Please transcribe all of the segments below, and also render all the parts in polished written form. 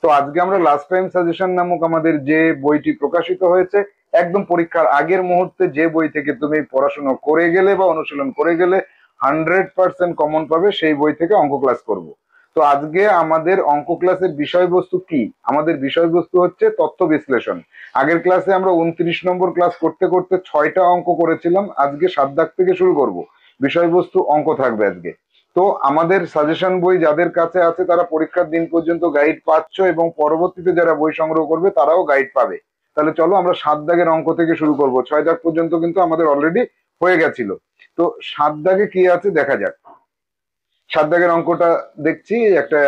তো আজকে আমরা লাস্ট টাইম সাজেশন নামক আমাদের যে বইটি প্রকাশিত হয়েছে, একদম পরীক্ষার আগের মুহূর্তে যে বই থেকে তুমি পড়াশোনা করে গেলে বা অনুশীলন করে গেলে 100% কমন পাবে, সেই বই থেকে অঙ্ক ক্লাস করব। তো আজকে আমাদের অঙ্ক ক্লাসের বিষয়বস্তু কি? আমাদের বিষয়বস্তু হচ্ছে তথ্য বিশ্লেষণ। আগের ক্লাসে আমরা 29 নম্বর ক্লাস করতে করতে 6টা অঙ্ক করেছিলাম, আজকে 7 দাগ থেকে শুরু করব। বিষয়বস্তু অঙ্ক থাকবে আজকে। তো আমাদের সাজেশন বই যাদের কাছে আছে তারা পরীক্ষার দিন পর্যন্ত গাইড পাচ্ছ, এবং পরবর্তীতে যারা বই সংগ্রহ করবে তারাও গাইড পাবে। তাহলে চলো আমরা 7 দাগের অঙ্ক থেকে শুরু করব। 6 দাগ পর্যন্ত কিন্তু আমাদের অলরেডি হয়ে গেছিল। তো 7 দাগে কি আছে দেখা যাক। 7 দাগের অঙ্কটা দেখছি একটা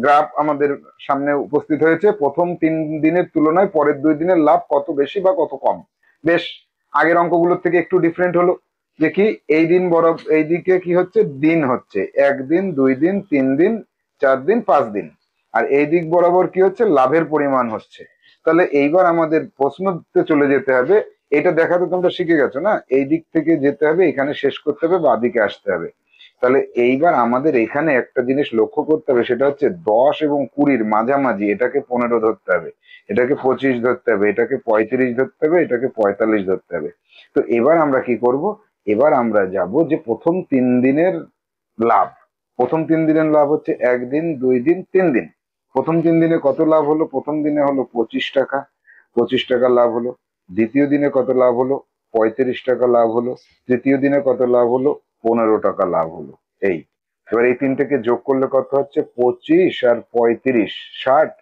গ্রাফ আমাদের সামনে উপস্থিত হয়েছে। প্রথম 3 দিনের তুলনায় পরের 2 দিনের লাভ কত বেশি বা কত কম। বেশ, আগের অঙ্কগুলোর থেকে একটু ডিফারেন্ট হলো। দেখি এই দিন বরাবর এইদিকে কি হচ্ছে, দিন হচ্ছে 1 দিন, 2 দিন, 3 দিন, 4 দিন, 5 দিন। আর এই দিক বরাবর কি হচ্ছে, লাভের পরিমাণ হচ্ছে। তাহলে এইবার আমাদের প্রশ্নতে চলে যেতে হবে। এটা দেখাতে তোমরা শিখে গেছো না, এই দিক থেকে যেতে হবে, এখানে শেষ করতে হবে, বা দিকে আসতে হবে। তাহলে এইবার আমাদের এখানে একটা জিনিস লক্ষ্য করতে হবে, সেটা হচ্ছে 10 এবং 20-র মাঝামাঝি এটাকে 15 ধরতে হবে, এটাকে 25 ধরতে হবে, এটাকে 35 ধরতে হবে, এটাকে 45 ধরতে হবে। তো এবার আমরা কি করব, এবার আমরা যাব যে প্রথম 3 দিনের লাভ। প্রথম 3 দিনের লাভ হচ্ছে 1 দিন, 2 দিন, 3 দিন। প্রথম 3 দিনে কত লাভ হলো? প্রথম দিনে হলো 25 টাকা, 25 টাকা লাভ হলো। দ্বিতীয় দিনে কত লাভ হলো? 35 টাকা লাভ হলো। তৃতীয় দিনে কত লাভ হলো? 15 টাকা লাভ হলো। এই এবার এই তিনটাকে যোগ করলে কত হচ্ছে? 25 আর 35, 60,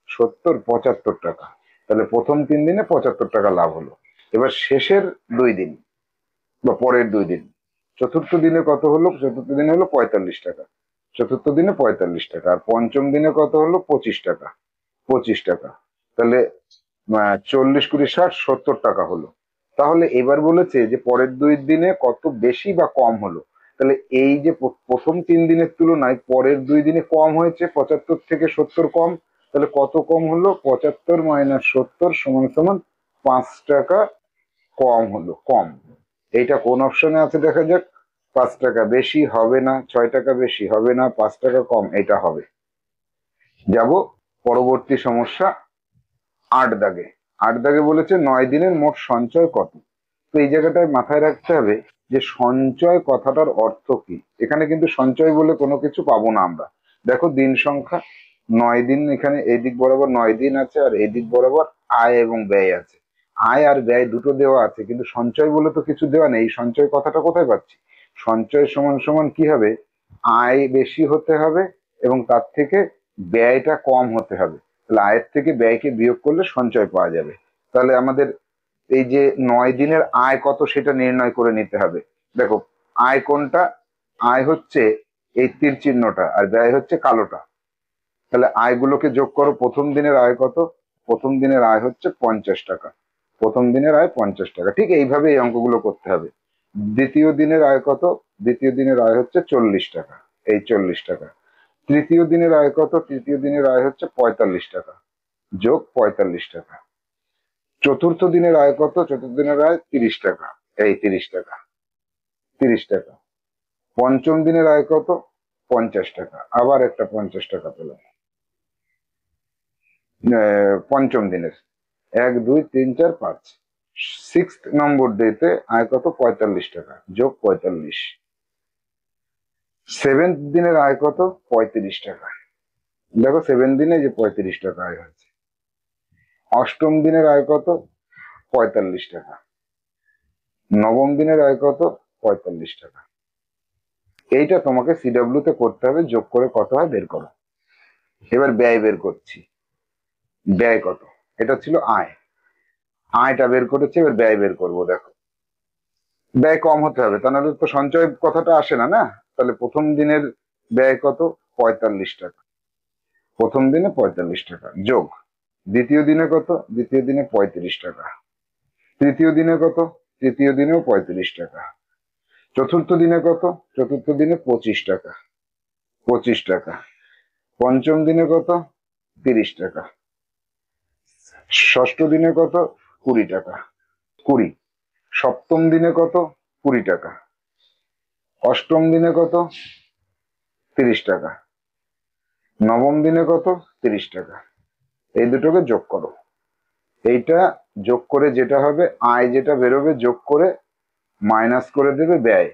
70, 75 টাকা। তাহলে প্রথম 3 দিনে 75 টাকা লাভ হলো। এবার শেষের 2 দিন বা পরের 2 দিন, চতুর্থ দিনে কত হলো? চতুর্থ দিনে হলো 45 টাকা, চতুর্থ দিনে 45 টাকা। আর পঞ্চম দিনে কত হলো? 25 টাকা, 25 টাকা। তাহলে 40, 20, 60, 70 টাকা হলো। তাহলে এবার বলেছে যে পরের 2 দিনে কত বেশি বা কম হলো। তাহলে এই যে প্রথম 3 দিনের তুলনায় পরের 2 দিনে কম হয়েছে, 75 থেকে 70 কম। তাহলে কত কম হলো? 75 মাইনাস 70 সমান সমান 5 টাকা কম হলো, কম। এইটা কোন অপশনে আছে দেখা যাক। 5 টাকা বেশি হবে না, 6 টাকা বেশি হবে না, 5 টাকা কম, এটা হবে। যাব পরবর্তী সমস্যা 8 দাগে। 8 দাগে বলেছে 9 দিনের মোট সঞ্চয় কত। তো এই জায়গাটায় মাথায় রাখতে হবে যে সঞ্চয় কথাটার অর্থ কি। এখানে কিন্তু সঞ্চয় বলে কোনো কিছু পাবো না আমরা। দেখো দিন সংখ্যা 9 দিন, এখানে এই দিক বরাবর 9 দিন আছে, আর এই দিক বরাবর আয় এবং ব্যয় আছে। আয় আর ব্যয় দুটো দেওয়া আছে, কিন্তু সঞ্চয় বলে তো কিছু দেওয়া নেই। এই সঞ্চয় কথাটা কোথায় পাচ্ছি? সঞ্চয় সমান সমান কি হবে? আয় বেশি হতে হবে এবং তার থেকে ব্যয়টা কম হতে হবে। তাহলে আয়ের থেকে ব্যয়কে বিয়োগ করলে সঞ্চয় পাওয়া যাবে। তাহলে আমাদের এই যে 9 দিনের আয় কত সেটা নির্ণয় করে নিতে হবে। দেখো আয় কোনটা? আয় হচ্ছে এই তীর চিহ্নটা, আর ব্যয় হচ্ছে কালোটা। তাহলে আয়গুলোকে যোগ করো। প্রথম দিনের আয় কত? প্রথম দিনের আয় হচ্ছে 50 টাকা। প্রথম দিনের আয় 50 টাকা। ঠিক এইভাবে এই অঙ্কগুলো করতে হবে। দ্বিতীয় দিনের আয় কত? দ্বিতীয় দিনের আয় হচ্ছে 40 টাকা, এই 40 টাকা। তৃতীয় দিনের আয় কত? তৃতীয় দিনের আয় হচ্ছে 45 টাকা, যোগ 45 টাকা। চতুর্থ দিনের আয় কত? চতুর্থ দিনের আয় 30 টাকা, এই 30 টাকা, 30 টাকা। পঞ্চম দিনের আয় কত? 50 টাকা, আবার একটা 50 টাকা পেলাম। পঞ্চম দিনের 1, 2, 3, 4, 5, 6 নম্বর ডেতে আয় কত? 45 টাকা, যোগ 45। সেভেন্থ দিনের আয় কত? 35 টাকা। দেখো 7 দিনে যে 35 টাকা আয় হয়েছে। অষ্টম দিনের আয় কত? 45 টাকা। নবম দিনের আয় কত? 45 টাকা। এইটা তোমাকে সিডব্লিউ তে করতে হবে, যোগ করে কত হয় বের করো। এবার ব্যয় বের করছি। ব্যয় কত? এটা ছিল আয়, আয়টা বের করেছি, এবার ব্যয় বের করবো। দেখো ব্যয় কম হতে হবে, তা নাহলে তো সঞ্চয় কথাটা আসে না না। তাহলে প্রথম দিনের ব্যয় কত? 45 টাকা, প্রথম দিনে 45 টাকা, যোগ দ্বিতীয় দিনে কত? দ্বিতীয় দিনে 35 টাকা। তৃতীয় দিনে কত? তৃতীয় দিনেও 35 টাকা। চতুর্থ দিনে কত? চতুর্থ দিনে 25 টাকা, 25 টাকা। পঞ্চম দিনে কত? 30 টাকা। ষষ্ঠ দিনে কত? 20 টাকা, 20। সপ্তম দিনে কত? 20 টাকা। অষ্টম দিনে কত? 30 টাকা। নবম দিনে কত? 30 টাকা। এই দুটোকে যোগ করো। এইটা যোগ করে যেটা হবে, আয় যেটা বেরোবে যোগ করে মাইনাস করে দেবে ব্যয়,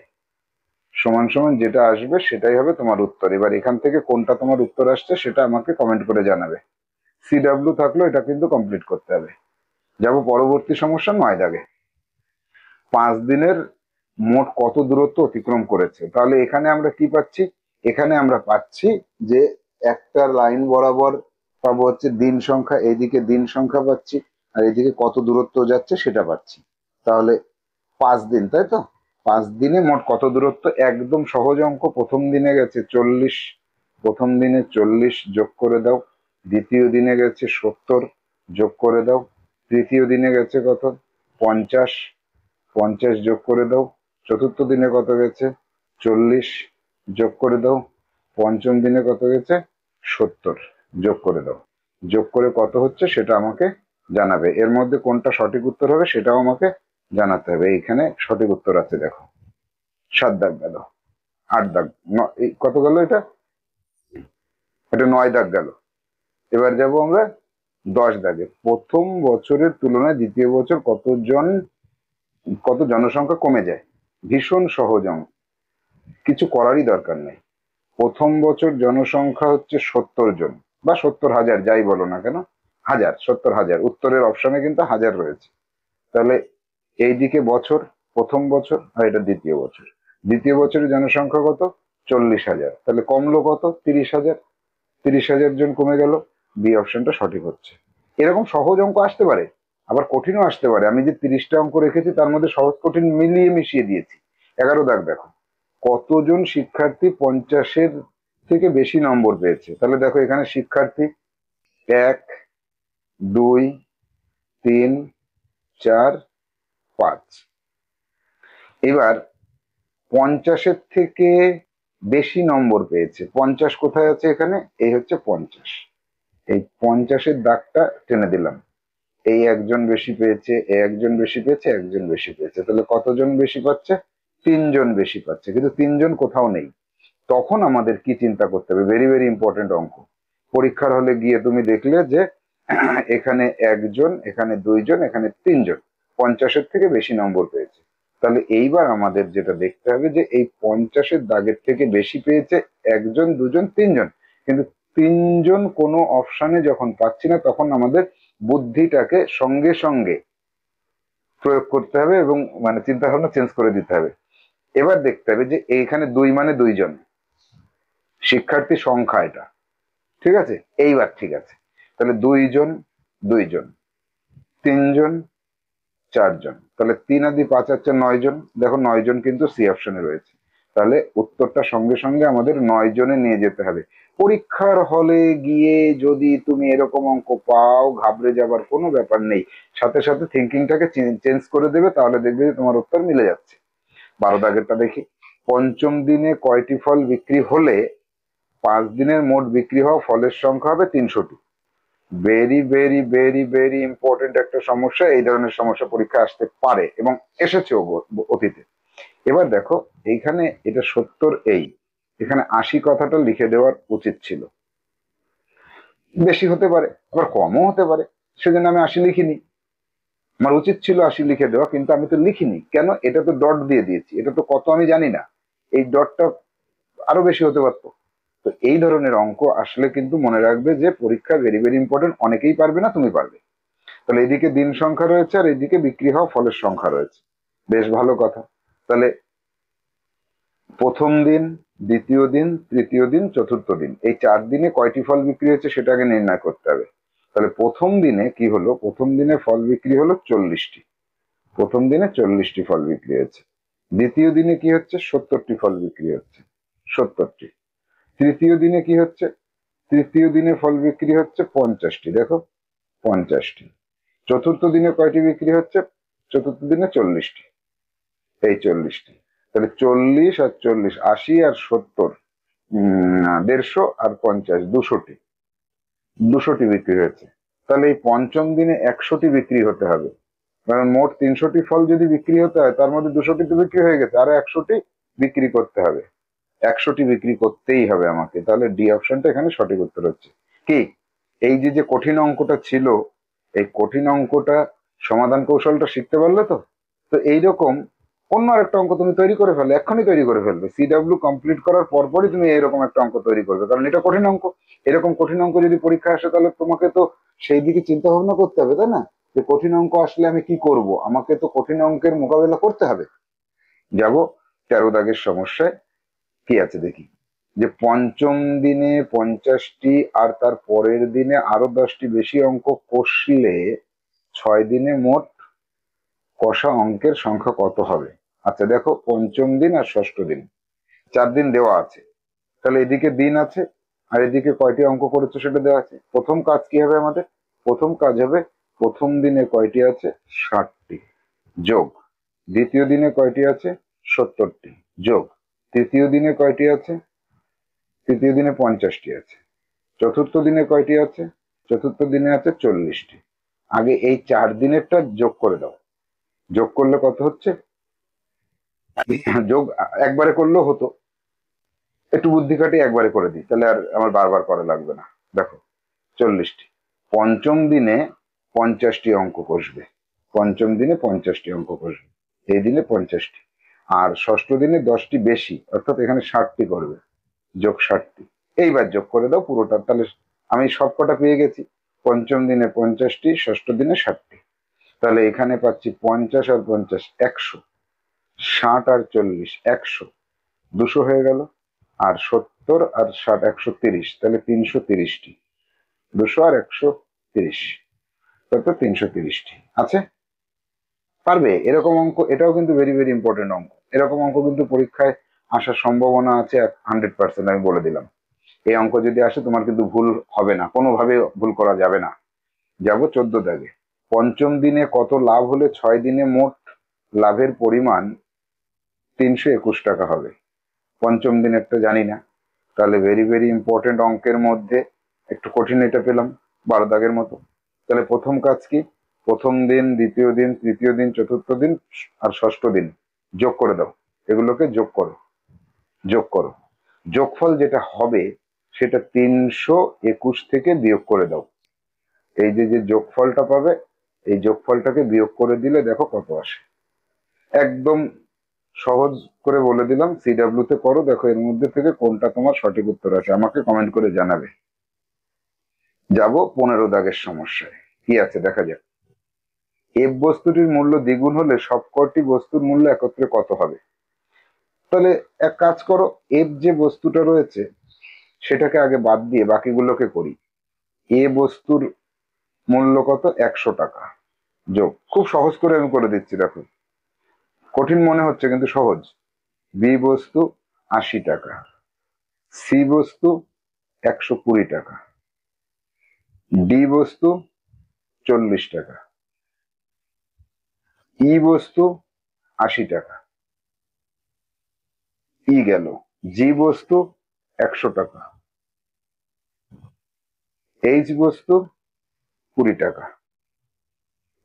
সমান সমান যেটা আসবে সেটাই হবে তোমার উত্তর। এবার এখান থেকে কোনটা তোমার উত্তর আসছে সেটা আমাকে কমেন্ট করে জানাবে। সিডাব্লিউ থাকলো, এটা কিন্তু কমপ্লিট করতে হবে। যাব পরবর্তী সমস্যা 9 দাগে। 5 দিনের মোট কত দূরত্ব অতিক্রম করেছে? তাহলে এখানে আমরা কি পাচ্ছি? এখানে আমরা পাচ্ছি যে একটা লাইন বরাবর পাবো হচ্ছে দিন সংখ্যা, এইদিকে দিন সংখ্যা পাচ্ছি, আর এইদিকে কত দূরত্ব যাচ্ছে সেটা পাচ্ছি। তাহলে 5 দিন, তাই তো? 5 দিনে মোট কত দূরত্ব? একদম সহজ অঙ্ক। প্রথম দিনে গেছে 40, প্রথম দিনে 40 যোগ করে দাও। দ্বিতীয় দিনে গেছে 70, যোগ করে দাও। তৃতীয় দিনে গেছে কত? 50, 50 যোগ করে দাও। চতুর্থ দিনে কত গেছে? 40, যোগ করে দাও। পঞ্চম দিনে কত গেছে? 70, যোগ করে দাও। যোগ করে কত হচ্ছে সেটা আমাকে জানাবে। এর মধ্যে কোনটা সঠিক উত্তর হবে সেটাও আমাকে জানাতে হবে। এইখানে সঠিক উত্তর আছে, দেখো 7 দাগ গেল, 8 দাগ, কত গেল এটা? এটা 9 দাগ গেল। এবার যাব আমরা 10 দাগে। প্রথম বছরের তুলনায় দ্বিতীয় বছর কত জনসংখ্যা কমে যায়? ভীষণ সহজ অঙ্ক, কিছু করারই দরকার নেই। প্রথম বছর জনসংখ্যা হচ্ছে 70 জন বা 70,000, যাই বলো না কেন, হাজার, 70,000, উত্তরের অপশনে কিন্তু হাজার রয়েছে। তাহলে এইদিকে বছর, প্রথম বছর, আর এটা দ্বিতীয় বছর। দ্বিতীয় বছরের জনসংখ্যা কত? 40,000। তাহলে কমলো কত? 30,000। 30,000 জন কমে গেল। বি অপশনটা সঠিক হচ্ছে। এরকম সহজ অঙ্ক আসতে পারে, আবার কঠিনও আসতে পারে। আমি যে 30টা অঙ্ক রেখেছি তার মধ্যে সহজ কঠিন মিলিয়ে মিশিয়ে দিয়েছি। 11 দাগ দেখো, কতজন শিক্ষার্থী 50-এর থেকে বেশি নম্বর পেয়েছে? তাহলে দেখো এখানে শিক্ষার্থী 1, 2, 3, 4, 5। এবার 50-এর থেকে বেশি নম্বর পেয়েছে, 50 কোথায় আছে? এখানে, এই হচ্ছে 50। এই 50-এর দাগটা টেনে দিলাম। এই একজন বেশি পেয়েছে, এই একজন বেশি পেয়েছে, একজন বেশি পেয়েছে। তাহলে কতজন বেশি পাচ্ছে? 3 জন বেশি পাচ্ছে, কিন্তু 3 জন কোথাও নেই। তখন আমাদের কি চিন্তা করতে হবে? ভেরি ভেরি ইম্পর্টেন্ট অঙ্ক। পরীক্ষার হলে গিয়ে তুমি দেখলে যে এখানে একজন, এখানে 2 জন, এখানে 3 জন 50-এর থেকে বেশি নম্বর পেয়েছে। তাহলে এইবার আমাদের যেটা দেখতে হবে যে এই 50-এর দাগের থেকে বেশি পেয়েছে একজন, 2 জন, 3 জন, কিন্তু 3 জন কোনো অপশানে যখন পাচ্ছি না, তখন আমাদের বুদ্ধিটাকে সঙ্গে সঙ্গে প্রয়োগ করতে হবে এবং মানে চিন্তা ভাবনা চেঞ্জ করে দিতে হবে। এবার দেখতে হবে যে এইখানে 2 মানে 2 জন, শিক্ষার্থী সংখ্যা এটা, ঠিক আছে? এইবার ঠিক আছে। তাহলে 2 জন, 2 জন, 3 জন, 4 জন, তাহলে 3 আর 5 হচ্ছে 9 জন। দেখো 9 জন কিন্তু সি অপশনে রয়েছে। তাহলে উত্তরটা সঙ্গে সঙ্গে আমাদের 9 জনে নিয়ে যেতে হবে। পরীক্ষার হলে গিয়ে যদি তুমি এরকম অঙ্ক পাও, ঘাবড়ে যাবার কোনো ব্যাপার নেই, সাথে সাথে থিঙ্কিংটাকে চেঞ্জ করে দেবে, তাহলে দেখবে যে তোমার উত্তর মিলে যাচ্ছে। 12 দাগেরটা দেখি, পঞ্চম দিনে কয়টি ফল বিক্রি হলে 5 দিনের মোট বিক্রি হওয়া ফলের সংখ্যা হবে 300টি? Very very very very important একটা সমস্যা। এই ধরনের সমস্যা পরীক্ষা আসতে পারে এবং এসেছেও অতীতে। এবার দেখো এইখানে এটা 70, এখানে 80 কথাটা লিখে দেওয়ার উচিত ছিল। বেশি হতে পারে, আবার কমও হতে পারে, সেজন্য আমি 80 লিখিনি। আমার উচিত ছিল 80 লিখে দেওয়া, কিন্তু আমি তো লিখিনি কেন? এটা তো ডট দিয়ে দিয়েছি, এটা তো কত আমি জানি না। এই ডটটা আরো বেশি হতে পারতো। তো এই ধরনের অঙ্ক আসলে কিন্তু মনে রাখবে যে পরীক্ষা ভেরি ভেরি ইম্পর্টেন্ট। অনেকেই পারবে না, তুমি পারবে। তাহলে এদিকে দিন সংখ্যা রয়েছে আর এদিকে বিক্রি হওয়া ফলের সংখ্যা রয়েছে, বেশ ভালো কথা। তাহলে প্রথম দিন, দ্বিতীয় দিন, তৃতীয় দিন, চতুর্থ দিন, এই 4 দিনে কয়টি ফল বিক্রি হয়েছে সেটা আগে নির্ণয় করতে হবে। তাহলে প্রথম দিনে কি হলো? প্রথম দিনে ফল বিক্রি হলো 40টি। প্রথম দিনে 40টি ফল বিক্রি হয়েছে। দ্বিতীয় দিনে কি হচ্ছে? 70টি ফল বিক্রি হচ্ছে, 70টি। তৃতীয় দিনে কি হচ্ছে? তৃতীয় দিনে ফল বিক্রি হচ্ছে 50টি, দেখো 50টি। চতুর্থ দিনে কয়টি বিক্রি হচ্ছে? চতুর্থ দিনে 40টি, এই 40টি। তাহলে 40 আর 40, 80 আর 70, 150 আর 50, 200টি, 200টি বিক্রি হয়েছে। তাহলে এই পঞ্চম দিনে 100টি বিক্রি হতে হবে, কারণ মোট 300টি ফল যদি বিক্রি হতে হয় তার মধ্যে 200টি তো বিক্রি হয়ে গেছে, আরো 100টি বিক্রি করতে হবে। 100টি বিক্রি করতেই হবে আমাকে। তাহলে ডি অপশনটা এখানে সঠিক উত্তর হচ্ছে। কি এই যে যে কঠিন অঙ্কটা ছিল, এই কঠিন অঙ্কটা সমাধান কৌশলটা শিখতে পারলে তো? তো এইরকম অন্য আরেকটা অঙ্ক তুমি তৈরি করে ফেলো, এক্ষুনি তৈরি করে ফেলবে। সিডাব্লিউ কমপ্লিট করার পরপরই তুমি এরকম একটা অঙ্ক তৈরি করবে, কারণ এটা কঠিন অঙ্ক। এরকম কঠিন অঙ্ক যদি পরীক্ষায় আসে তাহলে তোমাকে তো সেই দিকে চিন্তা ভাবনা করতে হবে, তাই না? যে কঠিন অঙ্ক আসলে আমি কি করব, আমাকে তো কঠিন অঙ্কের মোকাবেলা করতে হবে। যাব 13 দাগের সমস্যায়। কি আছে দেখি, যে পঞ্চম দিনে 50টি আর তার পরের দিনে আরো 10টি বেশি অঙ্ক কষলে 6 দিনে মোট কষা অঙ্কের সংখ্যা কত হবে? আচ্ছা দেখো, পঞ্চম দিন আর ষষ্ঠ দিন, 4 দিন দেওয়া আছে। তাহলে এদিকে দিন আছে আর এদিকে কয়টি অঙ্ক করেছো সেটা দেওয়া আছে। প্রথম কাজ কি হবে আমাদের? প্রথম কাজ হবে, প্রথম দিনে কয়টি আছে? 60টি, যোগ দ্বিতীয় দিনে কয়টি আছে? 70টি, যোগ তৃতীয় দিনে কয়টি আছে? তৃতীয় দিনে 50টি আছে। চতুর্থ দিনে কয়টি আছে? চতুর্থ দিনে আছে 40টি। আগে এই 4 দিনেরটা যোগ করে দাও। যোগ করলে কত হচ্ছে? যোগ একবারে করলেও হতো, একটু বুদ্ধি খাটিয়ে একবারে করে দিই, তাহলে আর আমার বারবার করা লাগবে না। দেখো 40টি, পঞ্চম দিনে 50টি অঙ্ক কষবে, পঞ্চম দিনে 50টি অঙ্ক কষবে, এই দিনে 50টি। আর ষষ্ঠ দিনে 10টি বেশি, অর্থাৎ এখানে 60টি করবে, যোগ 60টি। এইবার যোগ করে দাও পুরোটা, তাহলে আমি সবকটা পেয়ে গেছি। পঞ্চম দিনে 50টি, ষষ্ঠ দিনে 60টি। তাহলে এখানে পাচ্ছি 50 আর 50 100, 60 আর 40 100, 200 হয়ে গেল। আর 70 আর 60 130, তাহলে 330টি। 200 আর 130, কত? 330টি আছে। পারবে এরকম অঙ্ক? এটাও কিন্তু ভেরি ভেরি ইম্পর্টেন্ট অঙ্ক। এরকম অঙ্ক কিন্তু পরীক্ষায় আসার সম্ভাবনা আছে 100%, আমি বলে দিলাম। এই অঙ্ক যদি আসে তোমার কিন্তু ভুল হবে না, কোনোভাবে ভুল করা যাবে না। যাবো 14 দাগে। পঞ্চম দিনে কত লাভ হলে 6 দিনে মোট লাভের পরিমাণ 321 টাকা হবে? পঞ্চম দিনেরটা জানি না, তাহলে ভেরি ভেরি ইম্পর্টেন্ট অঙ্কের মধ্যে একটু কঠিন এটা পেলাম, 12 দাগের মতো। তাহলে প্রথম কাজ কি? প্রথম দিন, দ্বিতীয় দিন, তৃতীয় দিন, চতুর্থ দিন আর ষষ্ঠ দিন যোগ করে দাও। এগুলোকে যোগ করো, যোগ করো। যোগফল যেটা হবে সেটা 321 থেকে বিয়োগ করে দাও। এই যে যে যোগফলটা পাবে, এই যোগফলটাকে বিয়োগ করে দিলে দেখো কত আসে। একদম সহজ করে বলে দিলাম, সিডাব্লিউ তে করো, দেখো এর মধ্যে থেকে কোনটা তোমার সঠিক উত্তর আছে, আমাকে কমেন্ট করে জানাবে। যাব 15 দাগের সমস্যায়। কি আছে দেখা যাক। এফ বস্তুটির মূল্য দ্বিগুণ হলে সবকটি বস্তুর মূল্য একত্রে কত হবে? তাহলে এক কাজ করো, এফ যে বস্তুটা রয়েছে সেটাকে আগে বাদ দিয়ে বাকিগুলোকে করি। এ বস্তুর মূল্য কত? 100 টাকা, যোগ, খুব সহজ করে আমি করে দিচ্ছি, দেখো কঠিন মনে হচ্ছে কিন্তু সহজ। বি বস্তু 80 টাকা, সি বস্তু 120 টাকা, ডি বস্তু 40 টাকা, ই বস্তু 80 টাকা, ই গেল, জি বস্তু 100 টাকা, এইচ বস্তু 20 টাকা।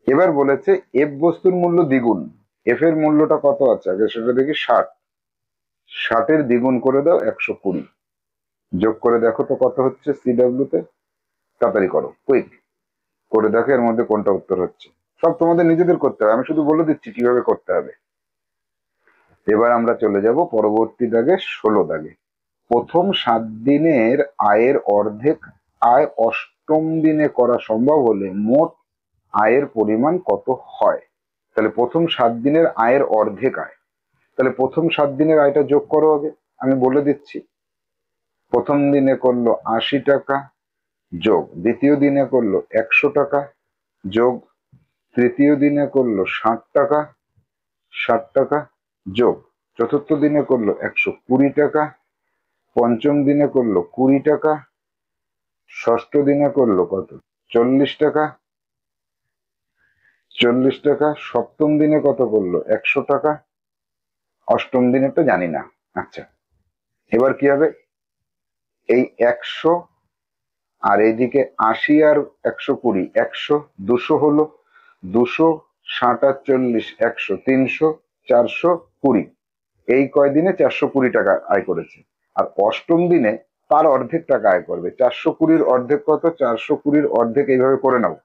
এবার বলেছে এফ বস্তুর মূল্য দ্বিগুণ, এফ এর মূল্যটা কত আছে আগে সেটা দেখি, 60, 60-এর দ্বিগুণ করে দাও 120, যোগ করে দেখো তো কত হচ্ছে সিডাব্লিউ তে। তাড়াতাড়ি করো, কুইক করে দেখো এর মধ্যে কোনটা উত্তর হচ্ছে। সব তোমাদের নিজেদের করতে হবে, আমি শুধু বলে দিচ্ছি কিভাবে করতে হবে। এবার আমরা চলে যাব পরবর্তী দাগে, 16 দাগে। প্রথম 7 দিনের আয়ের অর্ধেক আয় অষ্টম দিনে করা সম্ভব হলে মোট আয়ের পরিমাণ কত হয়? তাহলে প্রথম 7 দিনের আয়ের অর্ধেক আয়, তাহলে প্রথম 7 দিনের আয়টা যোগ করো আগে, আমি বলে দিচ্ছি। প্রথম দিনে করলো 80 টাকা, যোগ দ্বিতীয় দিনে করলো 100 টাকা, যোগ তৃতীয় দিনে করলো 60 টাকা, 60 টাকা, যোগ চতুর্থ দিনে করলো 120 টাকা, পঞ্চম দিনে করলো 20 টাকা, ষষ্ঠ দিনে করলো কত? 40 টাকা, 40 টাকা, সপ্তম দিনে কত করলো? 100 টাকা, অষ্টম দিনে তো জানি না। আচ্ছা, এবার কি হবে? এই 100 আর এইদিকে 80 আর 120, 100, 200 হলো, 200, 60 আর 40, 100, 300, 420, এই কয়দিনে 420 টাকা আয় করেছে। আর অষ্টম দিনে তার অর্ধেক টাকা আয় করবে। 420-র অর্ধেক কত? 420-র অর্ধেক এইভাবে করে নাও,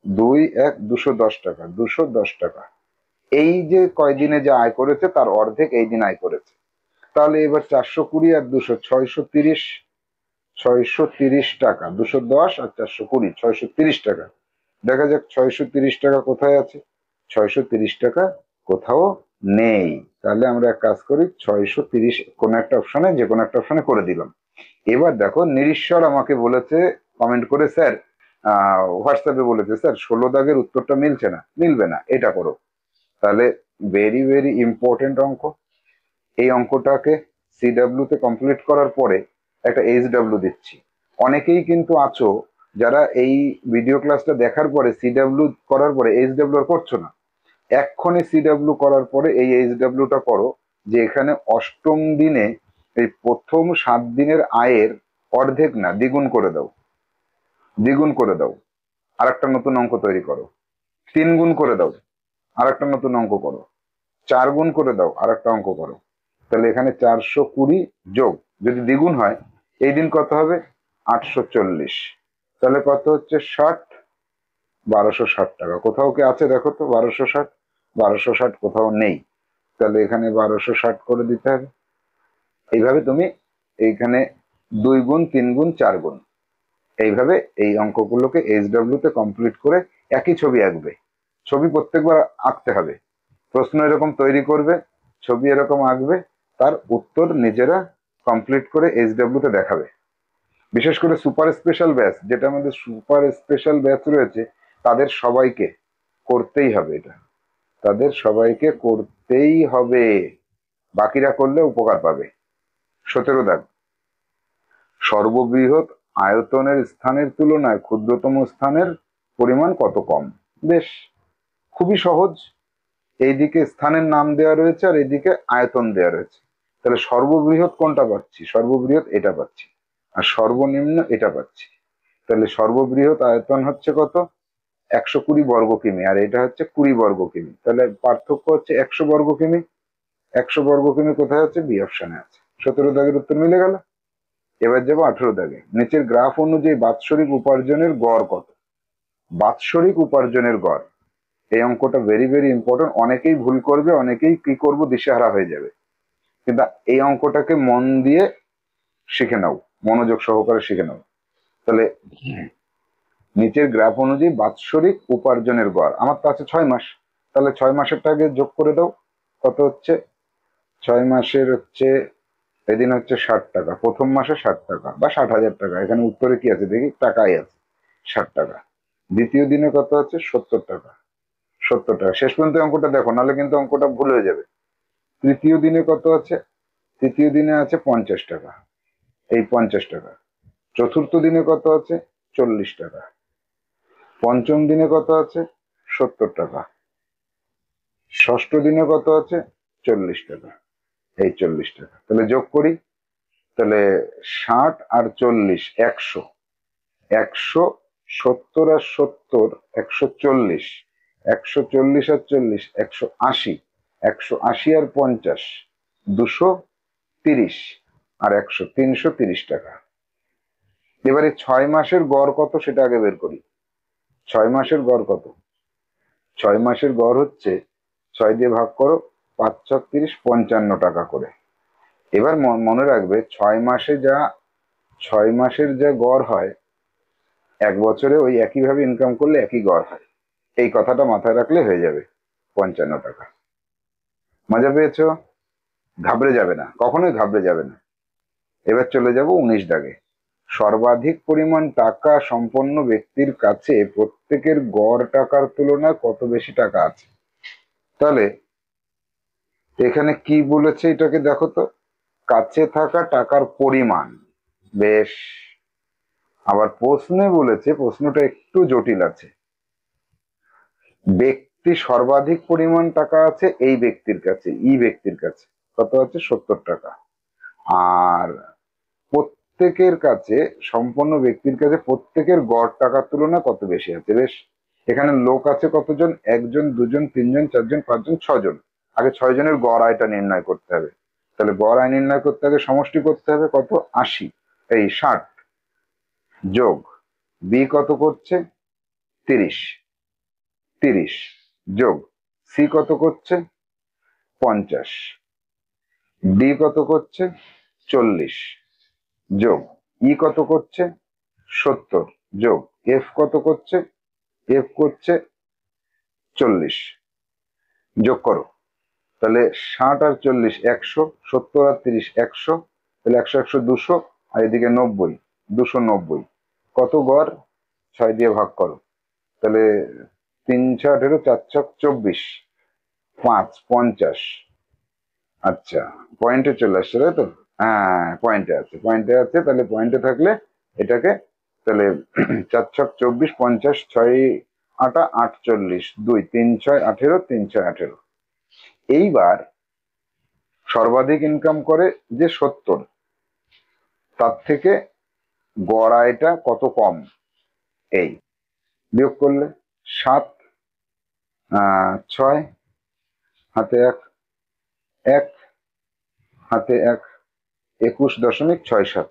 2 210 টাকা, 210 টাকা। এই যে কয়দিনে যে আয় করেছে তার অর্ধেক এই দিন আয় করেছে। তাহলে এবার 420 আর 200, 630, 630 টাকা। 210 আর 420, 630 টাকা। দেখা যাক 630 টাকা কোথায় আছে। 630 টাকা কোথাও নেই। তাহলে আমরা এক কাজ করি, 630 কোন একটা অপশনে, যে কোনো একটা অপশনে করে দিলাম। এবার দেখো নিরীশ্বর আমাকে বলেছে কমেন্ট করে, স্যার হোয়াটসঅ্যাপে বলেছে, স্যার 16 দাগের উত্তরটা মিলছে না। মিলবে না, এটা করো। তাহলে ভেরি ভেরি ইম্পর্টেন্ট অঙ্ক। এই অঙ্কটাকে সিডাব্লিউ তে কমপ্লিট করার পরে একটা এইচডাব্লিউ দিচ্ছি। অনেকেই কিন্তু আছো যারা এই ভিডিও ক্লাসটা দেখার পরে সিডাব্লিউ করার পরে এইচডাব্লিউ আর করছো না। এক্ষুনি সিডাব্লিউ করার পরে এই এইচডাব্লিউটা করো, যে এখানে অষ্টম দিনে এই প্রথম 7 দিনের আয়ের অর্ধেক না, দ্বিগুণ করে দাও। দ্বিগুণ করে দাও, আর একটা নতুন অঙ্ক তৈরি করো। 3 গুণ করে দাও, আর একটা নতুন অঙ্ক করো। 4 গুণ করে দাও, আর একটা অঙ্ক করো। তাহলে এখানে 420 যোগ যদি দ্বিগুণ হয়, এই দিন কত হবে? 840। তাহলে কত হচ্ছে? 60, 1260 টাকা। কোথাও কি আছে দেখো তো 1260? 1260 কোথাও নেই। তাহলে এখানে 1260 করে দিতে হবে। এইভাবে তুমি এইখানে 2 গুণ, 3 গুণ, 4 গুণ, এইভাবে এই অঙ্কগুলোকে এইচডাব্লিউ তে কমপ্লিট করে একই ছবি আঁকবে। ছবি প্রত্যেকবার আঁকতে হবে। প্রশ্ন এরকম তৈরি করবে, ছবি এরকম আঁকবে, তার উত্তর নিজেরা কমপ্লিট করে এইচডাব্লিউ তে দেখাবে। বিশেষ করে সুপার স্পেশাল ব্যাচ, যেটা আমাদের সুপার স্পেশাল ব্যাচ রয়েছে, তাদের সবাইকে করতেই হবে এটা। তাদের সবাইকে করতেই হবে, বাকিরা করলে উপকার পাবে। 17 দাগ, সর্ববৃহৎ আয়তনের স্থানের তুলনায় ক্ষুদ্রতম স্থানের পরিমাণ কত কম? বেশ, খুবই সহজ। এইদিকে স্থানের নাম দেওয়া রয়েছে আর এইদিকে আয়তন দেওয়া রয়েছে। তাহলে সর্ববৃহৎ কোনটা পাচ্ছি? সর্ববৃহৎ এটা পাচ্ছি, আর সর্বনিম্ন এটা পাচ্ছি। তাহলে সর্ববৃহৎ আয়তন হচ্ছে কত? 120 বর্গ কিমি, আর এটা হচ্ছে 20 বর্গ কিমি। তাহলে পার্থক্য হচ্ছে 100 বর্গ কিমি। 100 বর্গ কিমি কোথায় আছে? বি অপশনে আছে। 17 দাগের উত্তর মিলে গেল। এবার যাবো 18 দাগে। নিচের গ্রাফ অনুযায়ী বাৎসরিক উপার্জনের গড় কত? বাৎসরিক উপার্জনের গড়, এই অঙ্কটা ভেরি ভেরি ইম্পর্টেন্ট। অনেকেই ভুল করবে, অনেকেই কি করবো দিশেহারা হয়ে যাবে। কিন্তু এই অঙ্কটাকে মন দিয়ে শিখে নাও, মনোযোগ সহকারে শিখে নাও। তাহলে নিচের গ্রাফ অনুযায়ী বাৎসরিক উপার্জনের গড়, আমার তো আছে 6 মাস। তাহলে 6 মাসেরটা আগে যোগ করে দাও। কত হচ্ছে? 6 মাসের হচ্ছে, এদিন হচ্ছে 60 টাকা। প্রথম মাসে 60 টাকা বা 60,000 টাকা। এখানে উত্তরে কি আছে দেখি, টাকাই আছে 60 টাকা। দ্বিতীয় দিনে কত আছে? 70 টাকা। 70 টাকা। শেষ পর্যন্ত অঙ্কটা দেখো, নাহলে কিন্তু অঙ্কটা ভুল হয়ে যাবে। তৃতীয় দিনে কত আছে? তৃতীয় দিনে আছে 50 টাকা, এই 50 টাকা। চতুর্থ দিনে কত আছে? 40 টাকা। পঞ্চম দিনে কত আছে? 70 টাকা। ষষ্ঠ দিনে কত আছে? 40 টাকা, এই 40 টাকা। তাহলে যোগ করি, তাহলে 60 আর 40, 100। 100, 70 আর 70, 140। 140 আর 40, 180। 180 আর 50, 230। আর 100, 330 টাকা। এবারে 6 মাসের গড় কত সেটা আগে বের করি। 6 মাসের গড় কত? 6 মাসের গড় হচ্ছে, 6 দিয়ে ভাগ করো, 5 ছক 30, 55 টাকা করে। এবার মনে রাখবে 6 মাসের যা গড় হয়, 1 বছরে ওই একইভাবে ইনকাম করলে একই গড় হয়। এই কথাটা মাথায় রাখলে হয়ে যাবে 55 টাকা। মজা পেয়েছো? ঘাবড়ে যাবে না, কখনোই ঘাবড়ে যাবে না। এবার চলে যাব 19 দাগে। সর্বাধিক পরিমাণ টাকা সম্পন্ন ব্যক্তির কাছে প্রত্যেকের গড় টাকার তুলনায় কত বেশি টাকা আছে? তাহলে এখানে কি বলেছে এটাকে দেখো তো, কাছে থাকা টাকার পরিমাণ। বেশ, আবার প্রশ্নে বলেছে, প্রশ্নটা একটু জটিল আছে। ব্যক্তি সর্বাধিক পরিমাণ টাকা আছে এই ব্যক্তির কাছে, ই ব্যক্তির কাছে কত আছে? 70 টাকা। আর প্রত্যেকের কাছে, সম্পন্ন ব্যক্তির কাছে প্রত্যেকের গড় টাকার তুলনায় কত বেশি আছে? বেশ, এখানে লোক আছে কতজন? 1 জন, 2 জন, 3 জন, 4 জন, 5 জন, 6 জন। আগে 6 জনের গড় আয়টা নির্ণয় করতে হবে। তাহলে গড় আয় নির্ণয় করতে আগে সমষ্টি করতে হবে কত, 80, এই 60 যোগ বি কত করছে 30, 30 যোগ সি কত করছে 50, ডি কত করছে 40 যোগ ই কত করছে 70 যোগ এফ কত করছে, এফ করছে 40, যোগ করো। তাহলে 60 আর 40 100, 70 আর 30 100, তাহলে 100 100 200, আর এদিকে 90 290, কত গড় 6 দিয়ে ভাগ করো। তাহলে 3 6 18, 4 6 24, 5 50, আচ্ছা পয়েন্টে চলে আসছে তাই তো, হ্যাঁ পয়েন্টে আছে, পয়েন্টে আছে, তাহলে পয়েন্টে থাকলে এটাকে তাহলে 4 6 24 50 6 8 48 2 3 6 18 3 6 18। এইবার সর্বাধিক ইনকাম করে যে 70, তার থেকে গড় আয়টা কত কম, এই বিয়োগ করলে 7 6 হাতে 1 1 হাতে 1 21.67,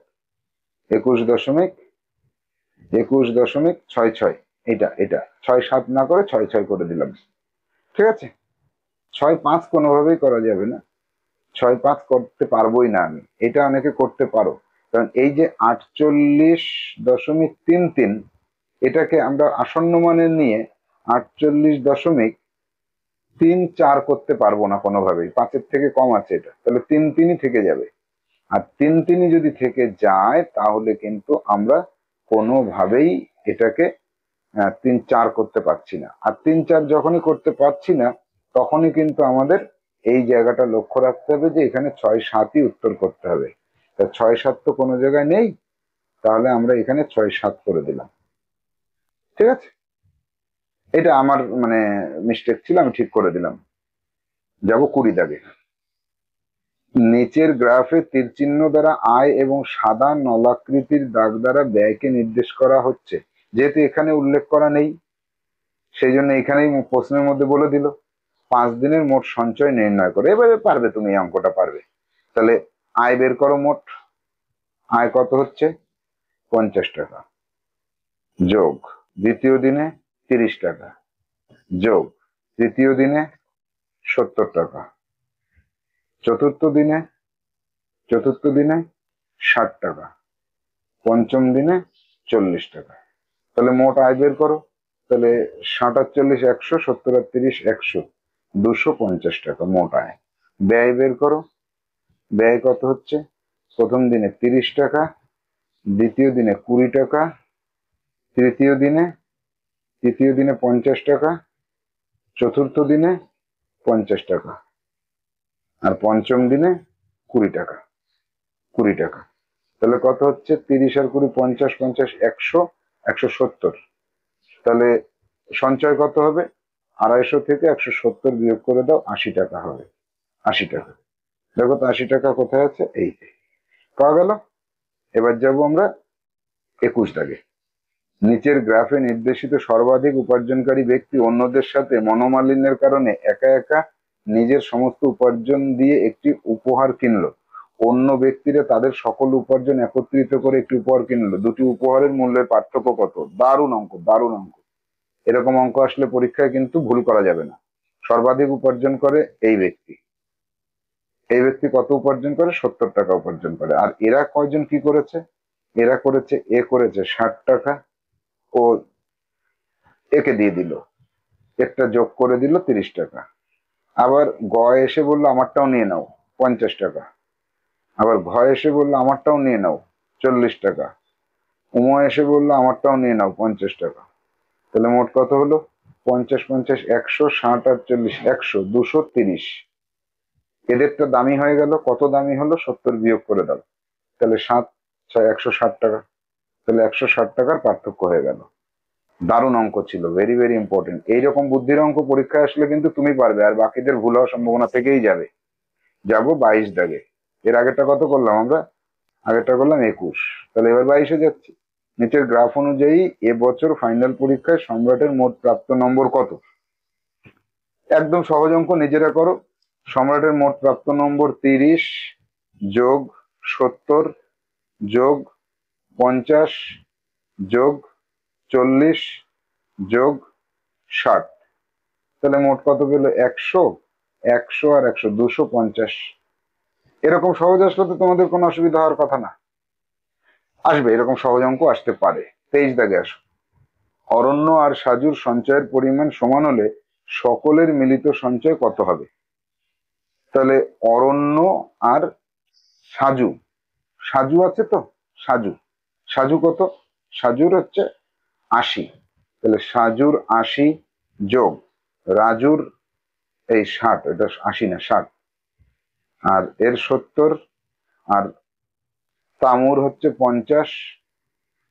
21.66, এটা এটা 6 7 না করে 6 6 করে দিলাম, ঠিক আছে। 6 5 কোনোভাবেই করা যাবে না, 6 5 করতে পারবোই না আমি, এটা অনেকে করতে পারো, কারণ এই যে 48.33, এটাকে আমরা আসন্ন মানে নিয়ে 48.34 করতে পারবো না কোনোভাবেই, 5-এর থেকে কম আছে এটা, তাহলে 3 3ই থেকে যাবে। আর 3 3ই যদি থেকে যায় তাহলে কিন্তু আমরা কোনোভাবেই এটাকে 3 4 করতে পারছি না। আর 3 4 যখনই করতে পারছি না তখনই কিন্তু আমাদের এই জায়গাটা লক্ষ্য রাখতে হবে যে এখানে 6 7ই উত্তর করতে হবে। তা 6 7 তো কোনো জায়গায় নেই, তাহলে আমরা এখানে 6 7 করে দিলাম, ঠিক আছে। এটা আমার মানে মিস্টেক ছিল, আমি ঠিক করে দিলাম। যাব 20 দাগে। নিচের গ্রাফে তীর চিহ্ন দ্বারা আয় এবং সাদা নলাকৃতির দাগ দ্বারা ব্যয়কে নির্দেশ করা হচ্ছে। যেহেতু এখানে উল্লেখ করা নেই সেই জন্য এখানেই প্রশ্নের মধ্যে বলে দিল 5 দিনের মোট সঞ্চয় নির্ণয় করে। এবারে পারবে তুমি, এই অঙ্কটা পারবে। তাহলে আয় বের করো, মোট আয় কত হচ্ছে 50 টাকা, যোগ দ্বিতীয় দিনে 30 টাকা, যোগ তৃতীয় দিনে 70 টাকা, চতুর্থ দিনে 60 টাকা, পঞ্চম দিনে 40 টাকা। তাহলে মোট আয় বের করো। তাহলে 60 আর 40 100, 70 আর 30 100, 250 টাকা মোট আয়। ব্যয় বের করো, ব্যয় কত হচ্ছে, প্রথম দিনে 30 টাকা, দ্বিতীয় দিনে 20 টাকা, তৃতীয় দিনে 50 টাকা, চতুর্থ দিনে 50 টাকা, আর পঞ্চম দিনে 20 টাকা, 20 টাকা। তাহলে কত হচ্ছে 30 আর 20 50 50 100, 170। তাহলে সঞ্চয় কত হবে, 250 থেকে 170 বিয়োগ করে দাও, 80 টাকা হবে, 80 টাকা। দেখো তো 80 টাকা কোথায় আছে, এই পাওয়া গেল। এবার যাব আমরা 21 দাগে। নিচের গ্রাফে নির্দেশিত সর্বাধিক উপার্জনকারী ব্যক্তি অন্যদের সাথে মনোমালিন্যের কারণে একা একা নিজের সমস্ত উপার্জন দিয়ে একটি উপহার কিনলো। অন্য ব্যক্তিরা তাদের সকল উপার্জন একত্রিত করে একটি উপহার কিনলো। দুটি উপহারের মূল্যের পার্থক্য কত? দারুণ অঙ্ক, দারুণ অঙ্ক। এরকম অঙ্ক আসলে পরীক্ষায় কিন্তু ভুল করা যাবে না। সর্বাধিক উপার্জন করে এই ব্যক্তি, এই ব্যক্তি কত উপার্জন করে, 70 টাকা উপার্জন করে। আর এরা কয়জন কি করেছে, এরা করেছে, এ করেছে 60 টাকা, ও একে দিয়ে দিল, একটা যোগ করে দিল 30 টাকা। আবার গ এসে বললো আমারটাও নিয়ে নাও 50 টাকা, আবার ঘ এসে বললো আমারটাও নিয়ে নাও 40 টাকা, উম এসে বললো আমারটাও নিয়ে নাও 50 টাকা। তাহলে মোট কত হলো, 50 50 100, 60 আর 40 100, 230। এদেরটা দামি হয়ে গেল, কত দামি হলো, 70 বিয়োগ করে দাও, তাহলে 7 6 160 টাকা। তাহলে 160 টাকার পার্থক্য হয়ে গেল। দারুণ অঙ্ক ছিল, ভেরি ভেরি ইম্পর্টেন্ট। এইরকম বুদ্ধির অঙ্ক পরীক্ষায় আসলে কিন্তু তুমি পারবে, আর বাকিদের ভুল হওয়ার সম্ভাবনা থেকেই যাবে। যাবো 22 দাগে। এর আগেরটা কত করলাম আমরা, আগেরটা করলাম 21, তাহলে এবার 22-এ যাচ্ছি। নিচের গ্রাফ অনুযায়ী এবছর ফাইনাল পরীক্ষায় সম্রাটের মোট প্রাপ্ত নম্বর কত? একদম সহজ অঙ্ক, নিজেরা করো। সম্রাটের মোট প্রাপ্ত নম্বর 30, যোগ 70 যোগ 50 যোগ 40 যোগ 60, তাহলে মোট কত পেলো? 100। 100 আর 100 250। এরকম সহজ আসলে তো তোমাদের কোনো অসুবিধা হওয়ার কথা না। আসবে, এরকম সহজ অঙ্ক আসতে পারে। 23 দাগে আসো। অরণ্য আর সাজুর সঞ্চয়ের পরিমাণ সমান হলে সকলের মিলিত সঞ্চয় কত হবে? তাহলে অরণ্য আর সাজু, সাজু আছে তো, সাজু, সাজু কত? সাজুর হচ্ছে 80, তাহলে সাজুর 80 যোগ রাজুর এই 60, এটা 80 না 60, আর এর 70, আর তামুর হচ্ছে 50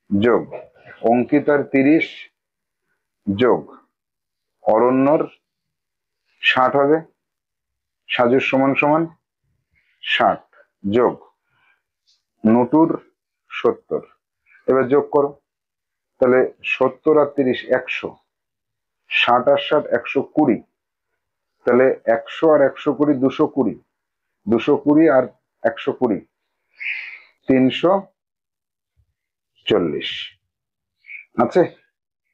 যোগ অঙ্কিতার 30 যোগ অরণ্যর 60 হবে, সাজুর সমান সমান 60 যোগ নটুর 70। এবার যোগ করো, তাহলে 70 আর 30 100, 60 আর 60 120, তাহলে 100 আর 120 220, 220 আর 120 340 আছে,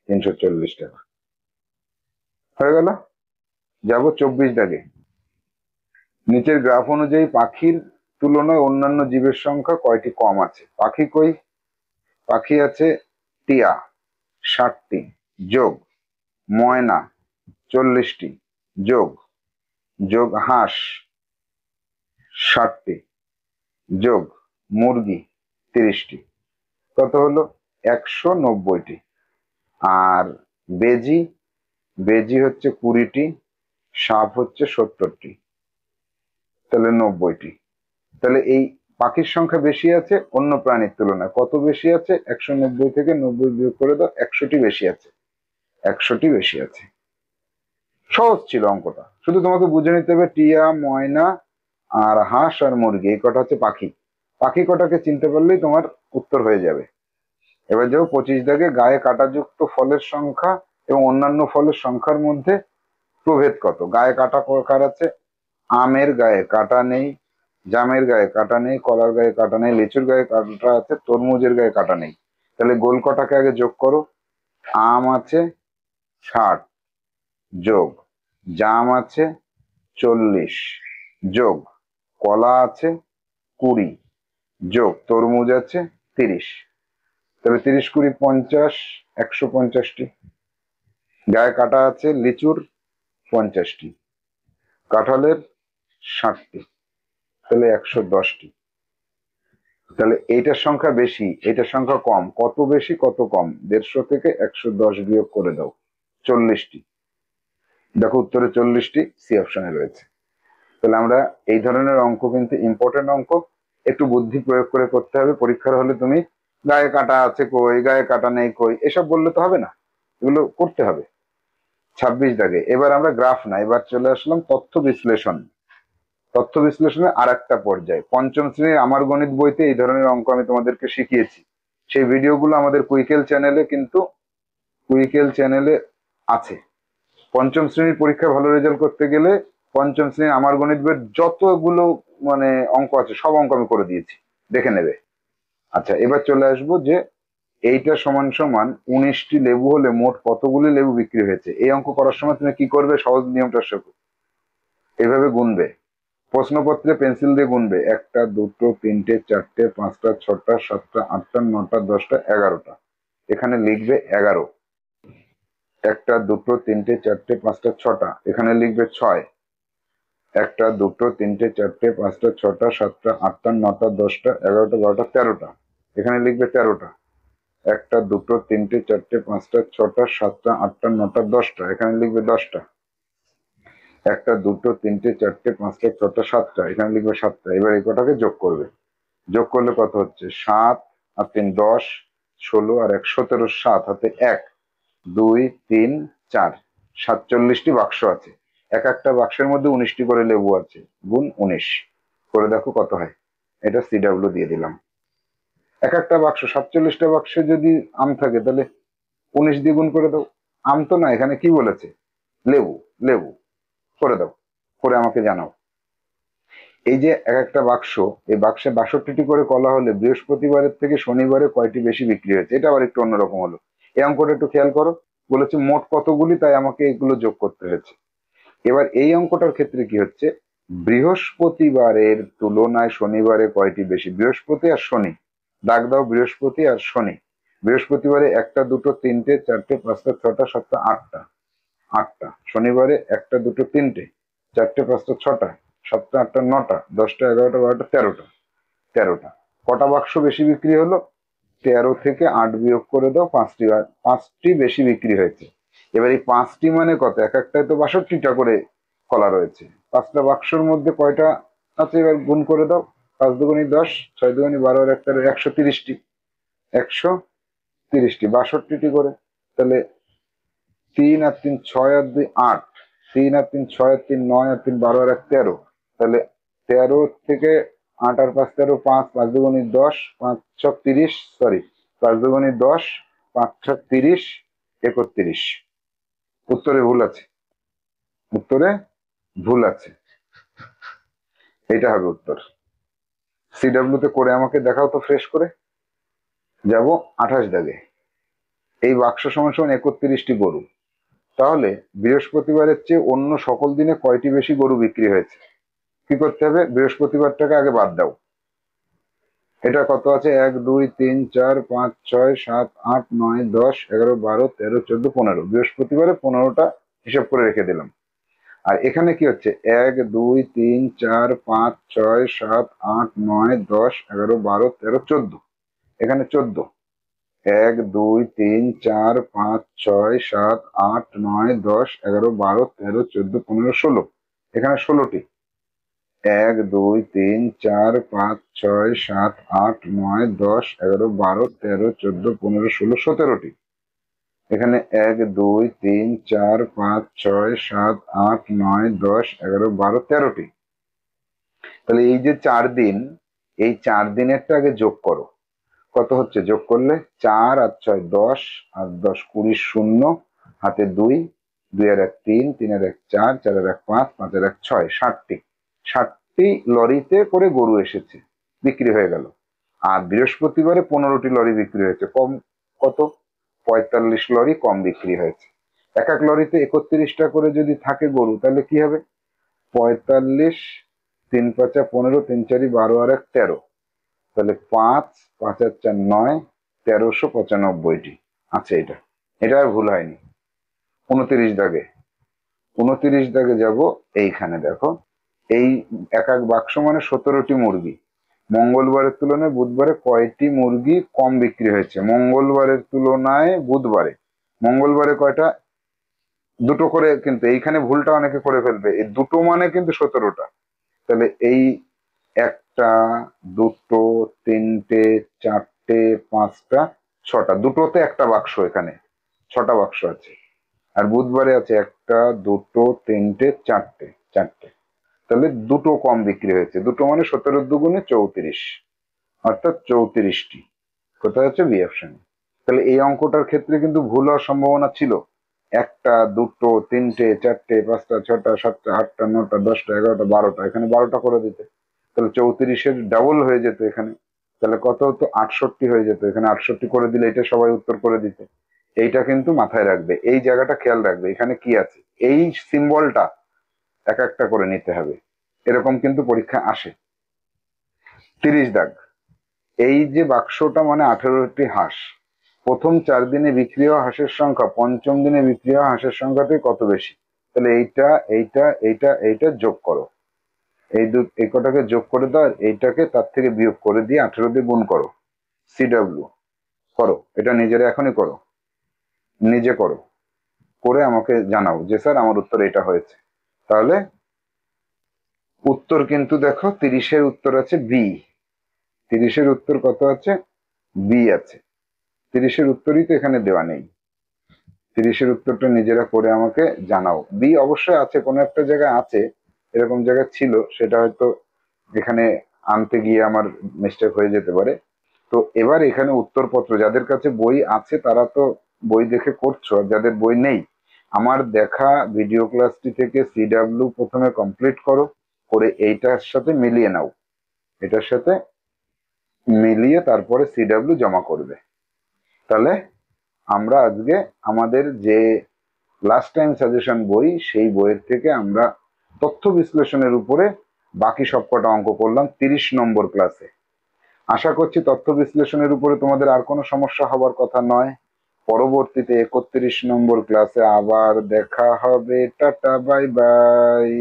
340 টাকা হয়ে গেল। যাবো 24 দাগে। নিচের গ্রাফ অনুযায়ী পাখির তুলনায় অন্যান্য জীবের সংখ্যা কয়টি কম আছে? পাখি কই? পাখি আছে টিয়া 60টি যোগ ময়না 40টি যোগ যোগ হাঁস 60টি যোগ মুরগি 30টি, কত হলো? 190টি। আর বেজি, বেজি হচ্ছে 20টি, সাপ হচ্ছে 70টি, তাহলে 90টি। তাহলে এই পাখির সংখ্যা বেশি আছে অন্য প্রাণীর তুলনায়। কত বেশি আছে? 190 থেকে 90 বিয়োগ করে দাও, 100টি বেশি আছে, 100টি বেশি আছে। সহজ ছিল অঙ্কটা, শুধু তোমাকে বুঝে নিতে হবে টিয়া ময়না আর হাঁস আর মুরগি এই কটা হচ্ছে পাখি। পাখি কটাকে চিনতে পারলেই তোমার উত্তর হয়ে যাবে। এবার যাও 25 দাগে। গায়ে কাঁটাযুক্ত ফলের সংখ্যা এবং অন্যান্য ফলের সংখ্যার মধ্যে প্রভেদ কত? গায়ে কাঁটা কার আছে? আমের গায়ে কাঁটা নেই, জামের গায়ে কাঁটা নেই, কলার গায়ে কাঁটা নেই, লিচুর গায়ে কাঁটা আছে, তরমুজের গায়ে কাঁটা নেই। তাহলে গোল কটাকে আগে যোগ করো। আম আছে 60 যোগ জাম আছে 40 যোগ কলা আছে 20 যোগ তরমুজ আছে 30, তাহলে 30 20 50, 150টি। গায়ে কাঁটা আছে লিচুর 50টি, কাঁঠালের 60টি, তাহলে 110টি। তাহলে এইটার সংখ্যা বেশি, এইটার সংখ্যা কম। কত বেশি কত কম? 150 থেকে 110 বিয়োগ করে দাও, 40টি। দেখো উত্তরে 40টি সি অপশনে রয়েছে। তাহলে আমরা এই ধরনের অঙ্ক কিন্তু ইম্পর্টেন্ট অঙ্ক, একটু বুদ্ধি প্রয়োগ করে করতে হবে। পরীক্ষার হলে তুমি গায়ে কাটা আছে কই, গায়ে কাটা নেই কই, এসব বললে তো হবে না, এগুলো করতে হবে। 26 দাগে। এবার আমরা গ্রাফ না, এবার চলে আসলাম তথ্য বিশ্লেষণ। তথ্য বিশ্লেষণের আর একটা পর্যায়ে। পঞ্চম শ্রেণীর আমার গণিত বইতে এই ধরনের অঙ্ক আমি তোমাদেরকে শিখিয়েছি, সেই ভিডিওগুলো আমাদের কুইকেল চ্যানেলে কিন্তু কুইকেল চ্যানেলে আছে। পঞ্চম শ্রেণীর পরীক্ষা ভালো রেজাল্ট করতে গেলে পঞ্চম শ্রেণীর আমার গণিত বইয়ের যতগুলো মানে অঙ্ক আছে সব অঙ্ক আমি করে দিয়েছি, দেখে নেবে। আচ্ছা, এবার চলে আসবো যে এইটা সমান সমান 19টি লেবু হলে মোট কতগুলি লেবু বিক্রি হয়েছে। এই অঙ্ক করার সময় তুমি কি করবে? সহজ নিয়মটা শেখো, এভাবে গুনবে। প্রশ্নপত্রে পেন্সিল দিয়ে গুনবে, 1টা 2টো 3টে 4টে 5টা 6টা 7টা 8টা 9টা 10টা 11টা, এখানে লিখবে 11। 1টা 2টো 3টে 4টে 5টা 6টা, এখানে লিখবে 6। 1টা 2টো 3টে 4টে 5টা 6টা 7টা 8টা 9টা 10টা 11টা 12টা 13টা, এখানে লিখবে 13টা। 1টা 2টো 3টে 4টে 5টা 6টা 7টা 8টা 9টা 10টা, এখানে লিখবে 10টা। 1টা 2টো 3টে 4টে 5টা 6টা 7টা, এখানে লিখবে 7টা। এবার এই কটাকে যোগ করবে, যোগ করলে কত হচ্ছে? 7 আর 3 10, 16 আর 1 17, 7 হাতে 1 2 3 4, 47টি বাক্স আছে। এক একটা বাক্সের মধ্যে 19টি করে লেবু আছে, গুণ 19 করে দেখো কত হয়। এটা সিডাব্লিউ দিয়ে দিলাম। এক একটা বাক্স 47টা বাক্সে যদি আম থাকে তাহলে 19 দিয়ে গুণ করে দাও। আম তো না, এখানে কি বলেছে? লেবু, লেবু করে দাও, করে আমাকে জানাও। এই যে এক একটা বাক্স, এই বাক্সে 62টি করে কলা হলে বৃহস্পতিবারের থেকে শনিবারে কয়টি বেশি বিক্রি হয়েছে? এটা আবার একটু অন্যরকম হলো। এই অঙ্কটা একটু খেয়াল করো। বলেছে মোট কতগুলি, তাই আমাকে এগুলো যোগ করতে হয়েছে। এবার এই অঙ্কটার ক্ষেত্রে কি হচ্ছে, বৃহস্পতিবারের তুলনায় শনিবারে কয়টি বেশি? বৃহস্পতি আর শনি, দাগ দাও বৃহস্পতি আর শনি। বৃহস্পতিবারে একটা দুটো তিনটে চারটে পাঁচটা ছটা সাতটা আটটা, আটটা। শনিবারে একটা দুটো তিনটে চারটে পাঁচটা ছটা সাতটা আটটা নটা দশটা এগারোটা বারোটা তেরোটা, তেরোটা। কটা বাক্স বেশি বিক্রি হলো? 13 থেকে 8 বিয়োগ করে দাও, পাঁচটি বেশি বিক্রি হয়েছে। এবার এই পাঁচটি মানে কত? এক একটায় তো 62টা করে কলা রয়েছে। পাঁচটা বাক্সর মধ্যে কয়টা আছে এবার গুণ করে দাও। 5 দুগুণী 10, 6 দুগুণী 12 আর একটা 130টি, 130টি 62টি করে। তাহলে 3 আর 3 6 আর 2 8, 3 আর 3 6 আর 3 9 আর 3 12 আর 1 13। তাহলে 13 থেকে 8 আর 5 13, 5 5 দুগুণী 10, 5 6 30, সরি 5 দুগুণী 10, 5 6 30, 31। উত্তরে ভুল আছে, উত্তরে ভুল আছে। এটা হবে উত্তর। সিডব্লিউ তে করে আমাকে দেখাও তো ফ্রেশ করে। যাব 28 দাগে। এই বাক্স সমান সমান 31টি গরু। তাহলে বৃহস্পতিবারের চেয়ে অন্য সকল দিনে কয়টি বেশি গরু বিক্রি হয়েছে? কি করতে হবে? বৃহস্পতিবারটাকে আগে বাদ দাও। এটা কত আছে? 1 2 3 4 5 6 7 8 9 10 11 12 13 14 15। বৃহস্পতিবারে 15টা হিসাব করে রেখে দিলাম। আর এখানে কি হচ্ছে? 1 2 3 4 5 6 7 8 9 10 11 12 13 14। এখানে 14। 1 2 3 4 5 6 7 8 9 10 11 12 13 14 15 16। এখানে 16টি। 1 2 3 4 5 6 7 8 9 10 11 12 13 14 15 16 17টি। এখানে 1 2 3 4 5 6 7 8 9 10 11 12 13টি। তাহলে এই যে 4 দিন, এই 4 দিনেরটা আগে যোগ করো। কত হচ্ছে যোগ করলে? 4 আর 6 10, আর 10 20 শূন্য, হাতে 2, 2 আর 1 3, 3 আর 1 4, 4 আর 1 5, 5 আর 1 6, 60টি। 60টি লরিতে করে গরু এসেছে, বিক্রি হয়ে গেল। আর বৃহস্পতিবারে 15টি লরি বিক্রি হয়েছে, কম কত? 45 লরি কম বিক্রি হয়েছে। এক এক লরিতে 31টা করে যদি থাকে গরু, তাহলে কি হবে? 45, 3 5 15, 3 4 12 আর 1 13। তাহলে 5 5 আর 4 9, 1395টি আছে। এটা এটা আর ভুল হয়নি। 29 দাগে, 29 দাগে যাব। এইখানে দেখো, এই এক এক বাক্স মানে 17টি মুরগি। মঙ্গলবারের তুলনায় বুধবারে কয়টি মুরগি কম বিক্রি হয়েছে? মঙ্গলবারের তুলনায় বুধবারে, মঙ্গলবারে কয়টা? দুটো করে, কিন্তু এইখানে ভুলটা অনেকে করে ফেলবে। এই দুটো মানে কিন্তু 17টা। তাহলে এই একটা দুটো তিনটে চারটে পাঁচটা ছটা, দুটোতে একটা বাক্স, এখানে 6টা বাক্স আছে। আর বুধবারে আছে একটা দুটো তিনটে চারটে, চারটে। তাহলে দুটো কম বিক্রি হয়েছে। দুটো মানে 17 দুগুণে 34, অর্থাৎ 34টি। কোথায় হচ্ছে? বি অপশনে। তাহলে এই অঙ্কটার ক্ষেত্রে কিন্তু ভুল হওয়ার সম্ভাবনা ছিল। একটা দুটো তিনটে চারটে পাঁচটা ছটা সাতটা আটটা নটা দশটা এগারোটা 12টা, এখানে 12টা করে দিতে। তাহলে 34-এর ডাবল হয়ে যেত এখানে। তাহলে কত হতো? 68 হয়ে যেত। এখানে 68 করে দিলে এটা সবাই উত্তর করে দিত। এইটা কিন্তু মাথায় রাখবে, এই জায়গাটা খেয়াল রাখবে, এখানে কি আছে, এই সিম্বলটা এক একটা করে নিতে হবে। এরকম কিন্তু পরীক্ষা আসে। 30 দাগ। এই যে বাক্সটা মানে 18টি হাঁস, প্রথম 4 দিনে বিক্রি হওয়া হাঁসের সংখ্যা পঞ্চম দিনে বিক্রি হওয়া হাঁসের সংখ্যা থেকে কত বেশি? তাহলে এইটা এইটা এইটা এইটা যোগ করো। এই কটাকে যোগ করে দাও, এইটাকে তার থেকে বিয়োগ করে দিয়ে 18 দিয়ে গুণ করো। সিডব্লিউ করো, এটা নিজেরা এখনই করো, নিজে করো, করে আমাকে জানাও যে স্যার আমার উত্তর এটা হয়েছে। তাহলে উত্তর কিন্তু দেখো 30-এর উত্তর আছে বি। 30-এর উত্তর কত আছে? বি আছে। 30-এর উত্তরই তো এখানে দেওয়া নেই। 30-এর উত্তরটা নিজেরা করে আমাকে জানাও। বি অবশ্যই আছে, কোনো একটা জায়গায় আছে, এরকম জায়গায় ছিল, সেটা হয়তো এখানে আনতে গিয়ে আমার মিস্টেক হয়ে যেতে পারে। তো এবার এখানে উত্তরপত্র, যাদের কাছে বই আছে তারা তো বই দেখে করছো, আর যাদের বই নেই, আমার দেখা ভিডিও ক্লাসটি থেকে সিডব্লিউ প্রথমে কমপ্লিট করো, করে এইটার সাথে মিলিয়ে নাও, এটার সাথে মিলিয়ে তারপরে সিডব্লিউ জমা করবে। তাহলে আমরা আজকে আমাদের যে লাস্ট টাইম সাজেশন বই, সেই বইয়ের থেকে আমরা তথ্য বিশ্লেষণের উপরে বাকি সবকটা অঙ্ক করলাম 30 নম্বর ক্লাসে। আশা করছি তথ্য বিশ্লেষণের উপরে তোমাদের আর কোনো সমস্যা হবার কথা নয়। পরবর্তীতে 31 নম্বর ক্লাসে আবার দেখা হবে। Tata, bye bye.